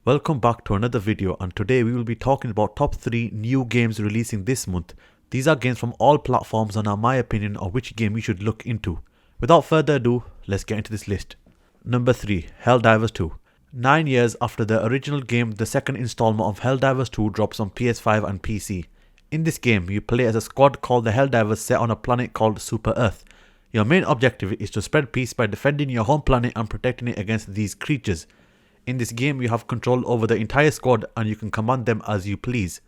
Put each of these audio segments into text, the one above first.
Welcome back to another video, and today we will be talking about top 3 new games releasing this month. These are games from all platforms and are my opinion of which game you should look into. Without further ado, let's get into this list. Number 3. Helldivers 2. 9 years after the original game, the second installment of Helldivers 2 drops on PS5 and PC. In this game, you play as a squad called the Helldivers set on a planet called Super Earth. Your main objective is to spread peace by defending your home planet and protecting it against these creatures. In this game, you have control over the entire squad and you can command them as you please.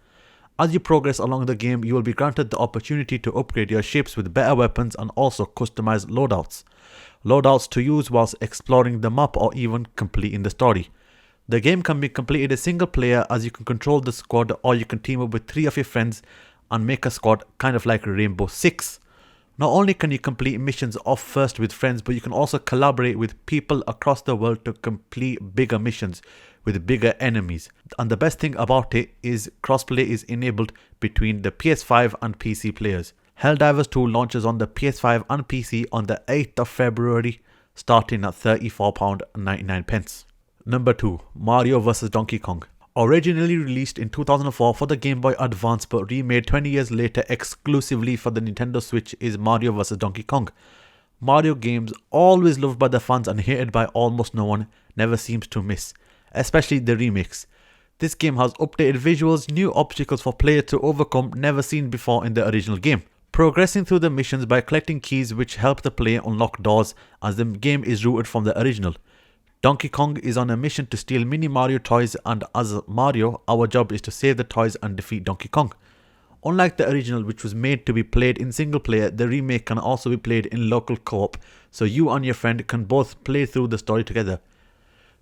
As you progress along the game, you will be granted the opportunity to upgrade your ships with better weapons and also customize loadouts. Loadouts to use whilst exploring the map or even completing the story. The game can be completed as single player, as you can control the squad, or you can team up with 3 of your friends and make a squad kind of like Rainbow Six. Not only can you complete missions off first with friends, but you can also collaborate with people across the world to complete bigger missions with bigger enemies. And the best thing about it is crossplay is enabled between the PS5 and PC players. Helldivers 2 launches on the PS5 and PC on the 8th of February, starting at £34.99. Number 2. Mario vs Donkey Kong. Originally released in 2004 for the Game Boy Advance but remade 20 years later exclusively for the Nintendo Switch is Mario vs Donkey Kong. Mario games, always loved by the fans and hated by almost no one, never seems to miss, especially the remakes. This game has updated visuals, new obstacles for players to overcome never seen before in the original game. Progressing through the missions by collecting keys which help the player unlock doors, as the game is rooted from the original. Donkey Kong is on a mission to steal mini Mario toys, and as Mario, our job is to save the toys and defeat Donkey Kong. Unlike the original, which was made to be played in single player, the remake can also be played in local co-op, so you and your friend can both play through the story together.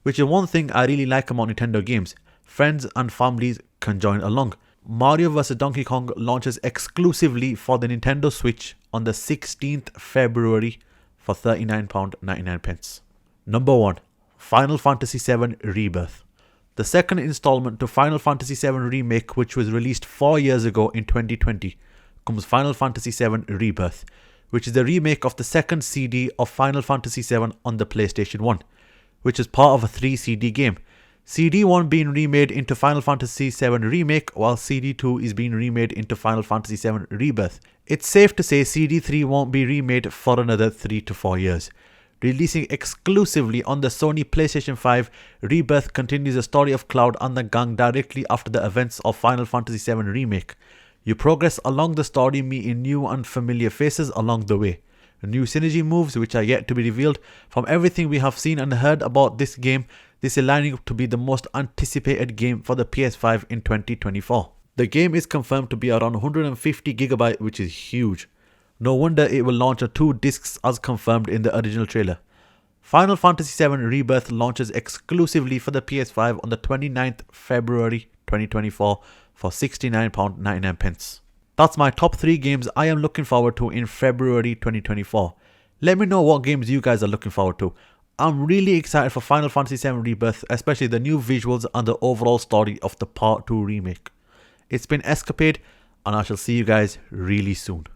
Which is one thing I really like about Nintendo games. Friends and families can join along. Mario vs Donkey Kong launches exclusively for the Nintendo Switch on the 16th February for £39.99. Number 1. Final Fantasy VII Rebirth. The second installment to Final Fantasy VII Remake, which was released 4 years ago in 2020, comes Final Fantasy VII Rebirth, which is the remake of the second CD of Final Fantasy VII on the PlayStation 1, which is part of a 3 CD game. CD 1 being remade into Final Fantasy VII Remake, while CD 2 is being remade into Final Fantasy VII Rebirth. It's safe to say CD 3 won't be remade for another 3 to 4 years. Releasing exclusively on the Sony PlayStation 5, Rebirth continues the story of Cloud and the gang directly after the events of Final Fantasy VII Remake. You progress along the story, meeting new and familiar faces along the way. New synergy moves which are yet to be revealed. From everything we have seen and heard about this game, this is lining up to be the most anticipated game for the PS5 in 2024. The game is confirmed to be around 150GB, which is huge. No wonder it will launch on 2 discs as confirmed in the original trailer. Final Fantasy VII Rebirth launches exclusively for the PS5 on the 29th February 2024 for £69.99. That's my top 3 games I am looking forward to in February 2024. Let me know what games you guys are looking forward to. I'm really excited for Final Fantasy VII Rebirth, especially the new visuals and the overall story of the Part 2 remake. It's been Escapade, and I shall see you guys really soon.